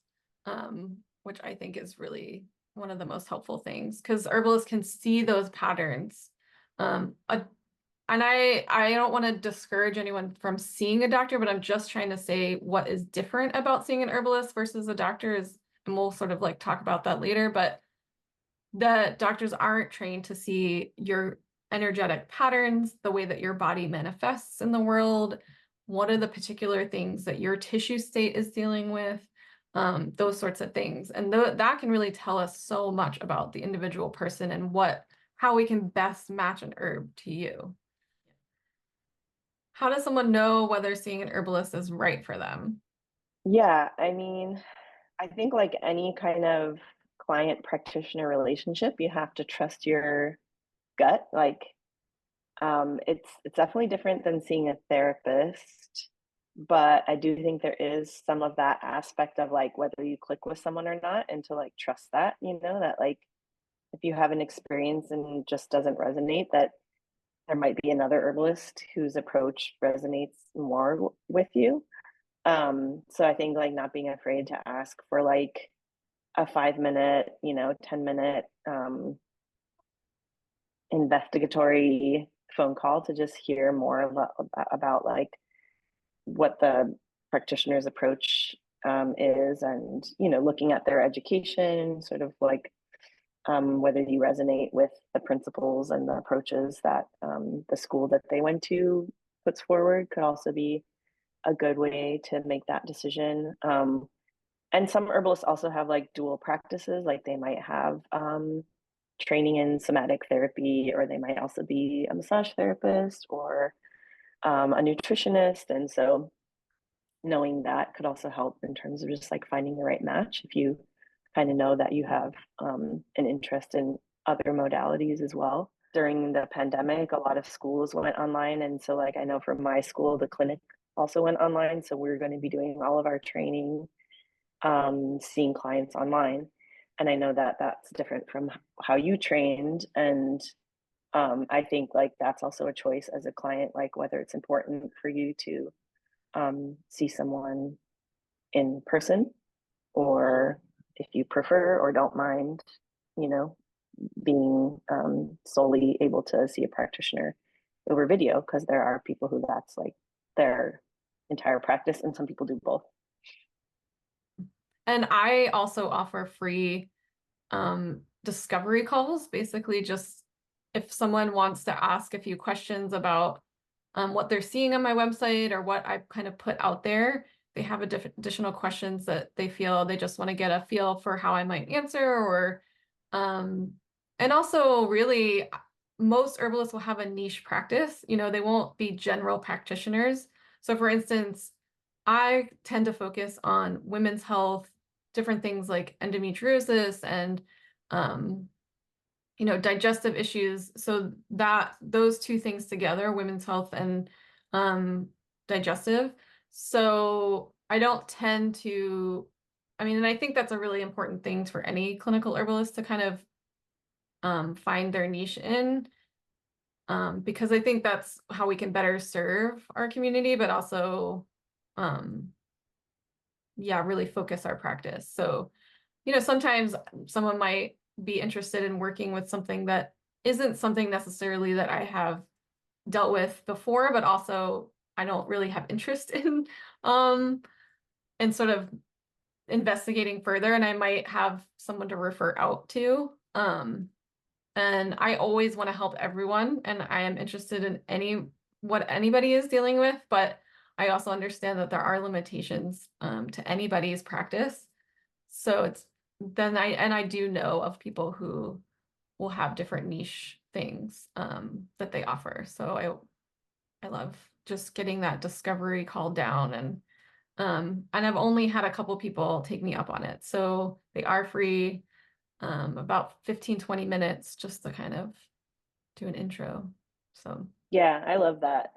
which I think is really one of the most helpful things because herbalists can see those patterns. And I don't want to discourage anyone from seeing a doctor, but I'm just trying to say what is different about seeing an herbalist versus a doctor is, and we'll sort of like talk about that later, but the doctors aren't trained to see your energetic patterns, the way that your body manifests in the world. What are the particular things that your tissue state is dealing with? Those sorts of things. And that can really tell us so much about the individual person and how we can best match an herb to you. How does someone know whether seeing an herbalist is right for them? Yeah, I mean, I think like any kind of client practitioner relationship, you have to trust your gut. Like, it's definitely different than seeing a therapist, but I do think there is some of that aspect of like whether you click with someone or not, and to like trust that, you know, that like if you have an experience and just doesn't resonate, that there might be another herbalist whose approach resonates more with you. So I think like not being afraid to ask for like a 5 minute, you know, 10 minute investigatory phone call to just hear more about like what the practitioner's approach is, and looking at their education, sort of like whether you resonate with the principles and the approaches that the school that they went to puts forward could also be a good way to make that decision. And some herbalists also have like dual practices, like they might have training in somatic therapy, or they might also be a massage therapist or a nutritionist. And so knowing that could also help in terms of just like finding the right match if you kind of know that you have an interest in other modalities as well. During the pandemic, a lot of schools went online. And so, like, I know from my school, the clinic also went online. So, we're going to be doing all of our training, seeing clients online. And I know that that's different from how you trained. And I think like that's also a choice as a client, like whether it's important for you to see someone in person, or if you prefer or don't mind, you know, being solely able to see a practitioner over video, because there are people who that's like their entire practice, and some people do both. And I also offer free discovery calls, basically just if someone wants to ask a few questions about what they're seeing on my website or what I've kind of put out there. They have additional questions that they feel they just want to get a feel for how I might answer, or and also really most herbalists will have a niche practice. They won't be general practitioners. So for instance, I tend to focus on women's health, different things like endometriosis and digestive issues. So that those two things together, women's health and digestive. So I don't tend to, and I think that's a really important thing for any clinical herbalist to kind of find their niche in, because I think that's how we can better serve our community, but also, yeah, really focus our practice. So, sometimes someone might be interested in working with something that isn't something necessarily that I have dealt with before, but also I don't really have interest in sort of investigating further, and I might have someone to refer out to. And I always want to help everyone, and I am interested in what anybody is dealing with, but I also understand that there are limitations to anybody's practice. So I do know of people who will have different niche things that they offer. So I love just getting that discovery call down, and I've only had a couple people take me up on it. So they are free, about 15-20 minutes just to kind of do an intro. So Yeah, I love that.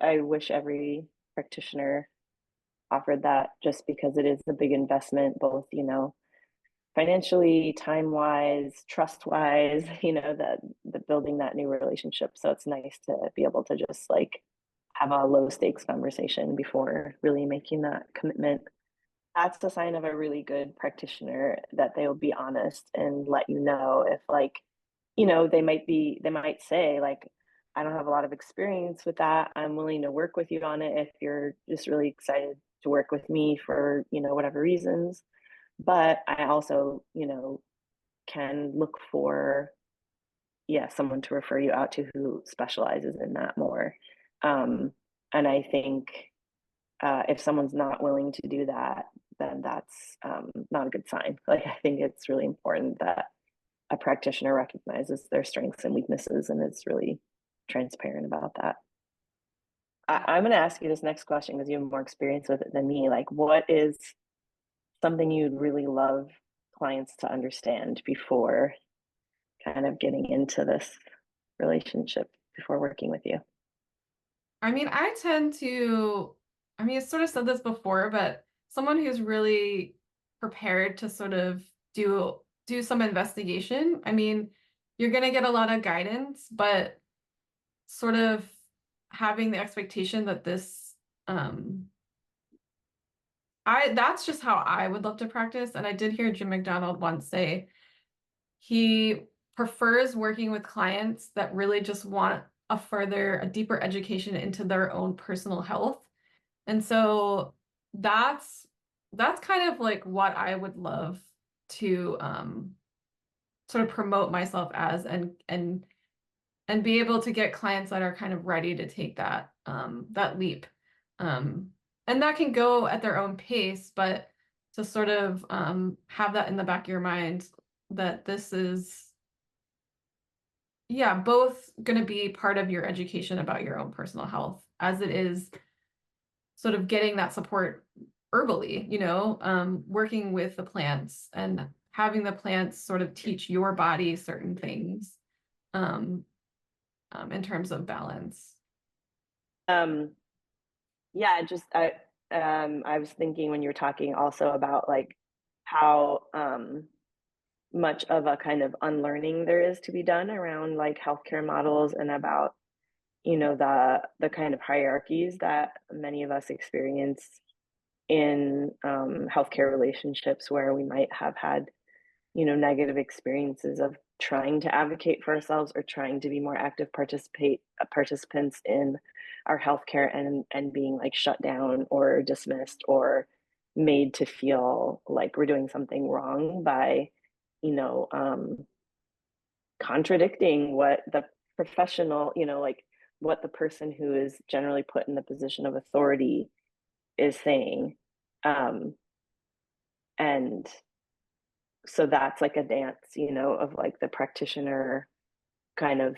I wish every practitioner offered that, just because it is a big investment, both, financially, time wise, trust wise, that the building that new relationship. So it's nice to be able to just like have a low stakes conversation before really making that commitment. That's the sign of a really good practitioner, that they will be honest and let you know if like, they might say like, I don't have a lot of experience with that. I'm willing to work with you on it if you're just really excited to work with me for, whatever reasons. But I also, can look for, yeah, someone to refer you out to who specializes in that more. And I think if someone's not willing to do that, then that's not a good sign. Like, I think it's really important that a practitioner recognizes their strengths and weaknesses and is really transparent about that. I'm going to ask you this next question because you have more experience with it than me. Like, what is something you'd really love clients to understand before kind of getting into this relationship, before working with you? I tend to, I sort of said this before, but someone who's really prepared to sort of do some investigation. You're going to get a lot of guidance, but sort of having the expectation that this, that's just how I would love to practice. And I did hear Jim McDonald once say he prefers working with clients that really just want a deeper education into their own personal health. And so that's kind of like what I would love to sort of promote myself as, and be able to get clients that are kind of ready to take that leap. Um, and that can go at their own pace, but to sort of have that in the back of your mind that this is, yeah, both going to be part of your education about your own personal health, as it is sort of getting that support herbally, working with the plants and having the plants sort of teach your body certain things um, in terms of balance. Um, yeah, just I was thinking when you were talking also about like how much of a kind of unlearning there is to be done around like healthcare models and about the kind of hierarchies that many of us experience in healthcare relationships where we might have had negative experiences of trying to advocate for ourselves or trying to be more active participants in our healthcare and being like shut down or dismissed or made to feel like we're doing something wrong by you know um, contradicting what the professional like what the person who is generally put in the position of authority is saying. Um, and so that's like a dance of like the practitioner kind of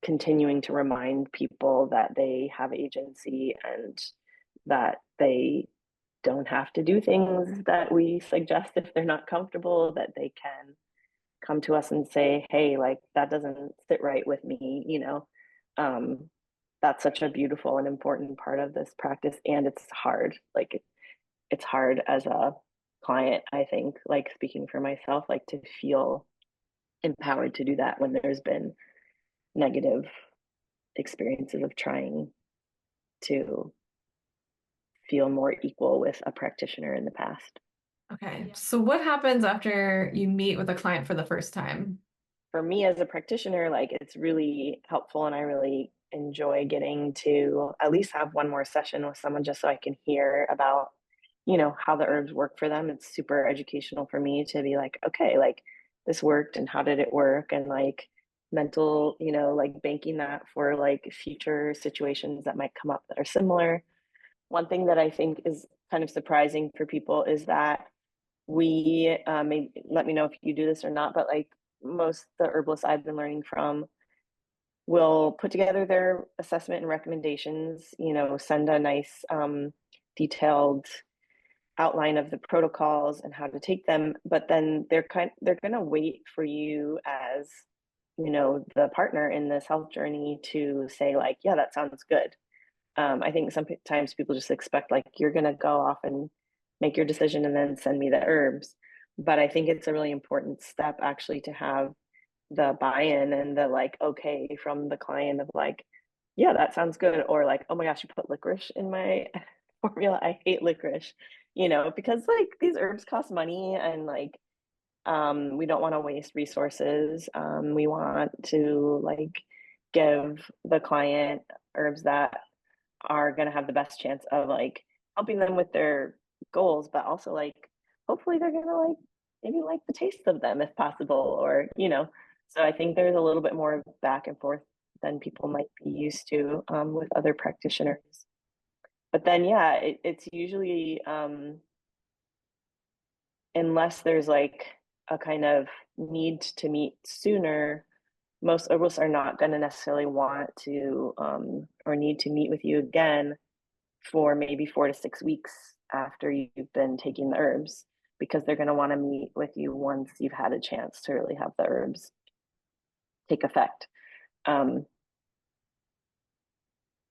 continuing to remind people that they have agency and that they don't have to do things that we suggest if they're not comfortable, that they can come to us and say, hey, like that doesn't sit right with me. um, that's such a beautiful and important part of this practice, and it's hard. Like it's hard as a client, I think, like speaking for myself, like to feel empowered to do that when there's been negative experiences of trying to feel more equal with a practitioner in the past. Okay, so what happens after you meet with a client for the first time? For me as a practitioner, like it's really helpful and I really enjoy getting to at least have one more session with someone just so I can hear about, how the herbs work for them. It's super educational for me to be like, okay, like this worked and how did it work? And like mental, like banking that for like future situations that might come up that are similar. One thing that I think is kind of surprising for people is that we maybe let me know if you do this or not, but like most the herbalists I've been learning from will put together their assessment and recommendations, send a nice detailed outline of the protocols and how to take them, but then they're going to wait for you as the partner in this health journey to say like, yeah, that sounds good. I think sometimes people just expect like you're going to go off and make your decision and then send me the herbs. But I think it's a really important step actually to have the buy-in and the like, okay, from the client of like, yeah, that sounds good. Or like, oh my gosh, you put licorice in my formula. I hate licorice, because like these herbs cost money and like, we don't want to waste resources. We want to like give the client herbs that are going to have the best chance of like helping them with their goals, but also like hopefully they're going to like maybe like the taste of them if possible, or so I think there's a little bit more back and forth than people might be used to with other practitioners. But then yeah, it's usually unless there's like a kind of need to meet sooner, most herbalists are not going to necessarily want to or need to meet with you again for maybe 4 to 6 weeks after you've been taking the herbs, because they're going to want to meet with you once you've had a chance to really have the herbs take effect. Um,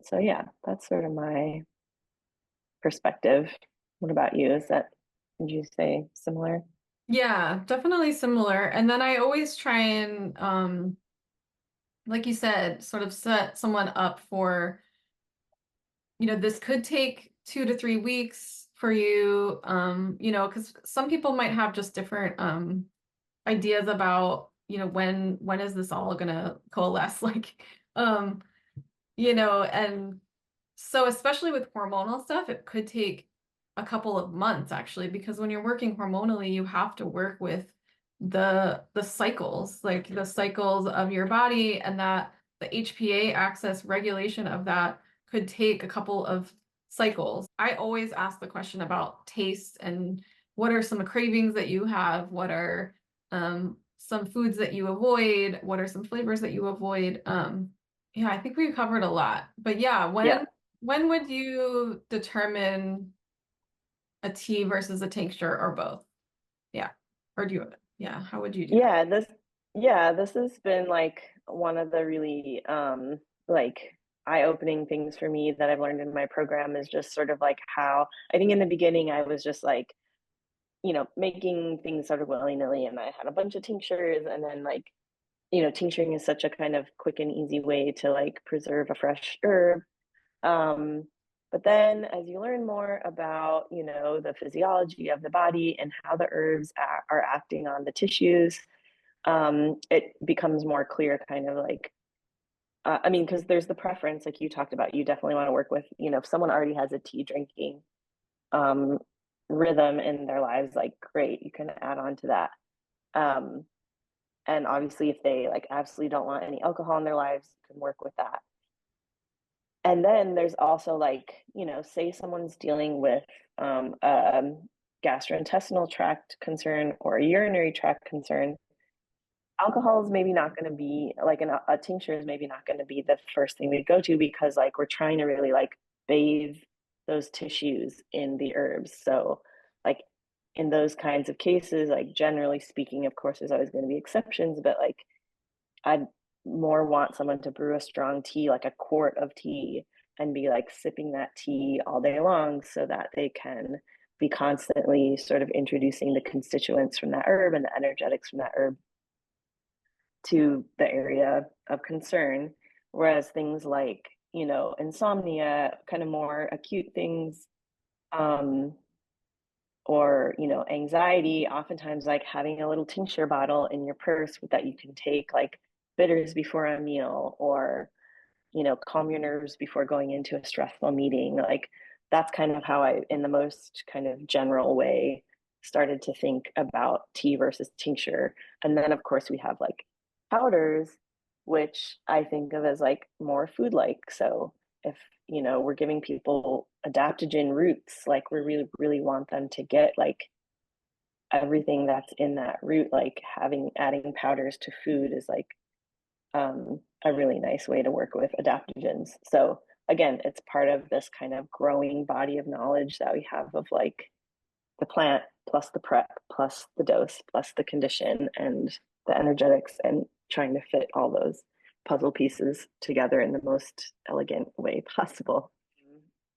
so yeah, that's sort of my perspective. What about you? Would you say similar? Yeah, definitely similar. And then I always try and, like you said, sort of set someone up for, this could take 2 to 3 weeks for you, because some people might have just different ideas about when is this all gonna coalesce? Like, um, and so especially with hormonal stuff, it could take a couple of months actually, because when you're working hormonally, you have to work with the cycles, like the cycles of your body, and that the HPA axis regulation of that could take a couple of cycles. I always ask the question about taste and what are some cravings that you have? What are some foods that you avoid? What are some flavors that you avoid? Yeah, I think we covered a lot. But yeah, Yeah. when would you determine a tea versus a tincture or both? Yeah. Or yeah, how would you do that? Yeah, this has been like one of the really like eye-opening things for me that I've learned in my program is just sort of like how I think in the beginning I was just like, making things sort of willy-nilly, and I had a bunch of tinctures, and then like, tincturing is such a kind of quick and easy way to like preserve a fresh herb. Um, but then as you learn more about, the physiology of the body and how the herbs are acting on the tissues, it becomes more clear kind of like, I mean, because there's the preference, like you talked about, you definitely want to work with, if someone already has a tea drinking um, rhythm in their lives, like great, you can add on to that. Um, and obviously, if they like absolutely don't want any alcohol in their lives, you can work with that. And then there's also like, say someone's dealing with gastrointestinal tract concern or a urinary tract concern. Alcohol is maybe not going to be like a tincture is maybe not going to be the first thing we go to, because like we're trying to really like bathe those tissues in the herbs. So like in those kinds of cases, like generally speaking, of course there's always going to be exceptions, but like I'd more want someone to brew a strong tea, like a quart of tea, and be like sipping that tea all day long so that they can be constantly sort of introducing the constituents from that herb and the energetics from that herb to the area of concern. Whereas things like, insomnia, kind of more acute things, um, or, anxiety, oftentimes like having a little tincture bottle in your purse that you can take like bitters before a meal, or, calm your nerves before going into a stressful meeting. Like that's kind of how I, in the most kind of general way, started to think about tea versus tincture. And then, of course, we have like powders, which I think of as like more food like. So if, we're giving people adaptogen roots, like we really, really want them to get like everything that's in that root, like adding powders to food is like a really nice way to work with adaptogens. So again, it's part of this kind of growing body of knowledge that we have of like the plant plus the prep plus the dose plus the condition and the energetics, and trying to fit all those puzzle pieces together in the most elegant way possible.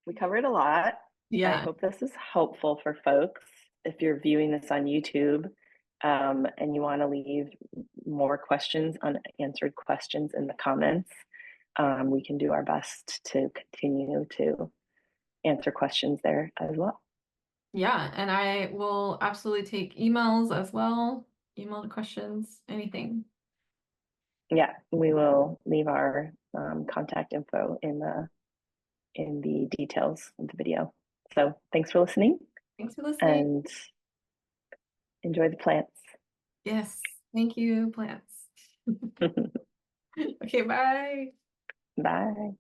We covered a lot. I Yeah. hope this is helpful for folks. If you're viewing this on YouTube, and you want to leave more questions, unanswered questions in the comments, we can do our best to continue to answer questions there as well. Yeah, and I will absolutely take emails as well, email questions, anything. Yeah, we will leave our contact info in the details of the video. So thanks for listening Thanks for listening. and enjoy the plants. Yes, thank you, plants. Okay, bye. Bye.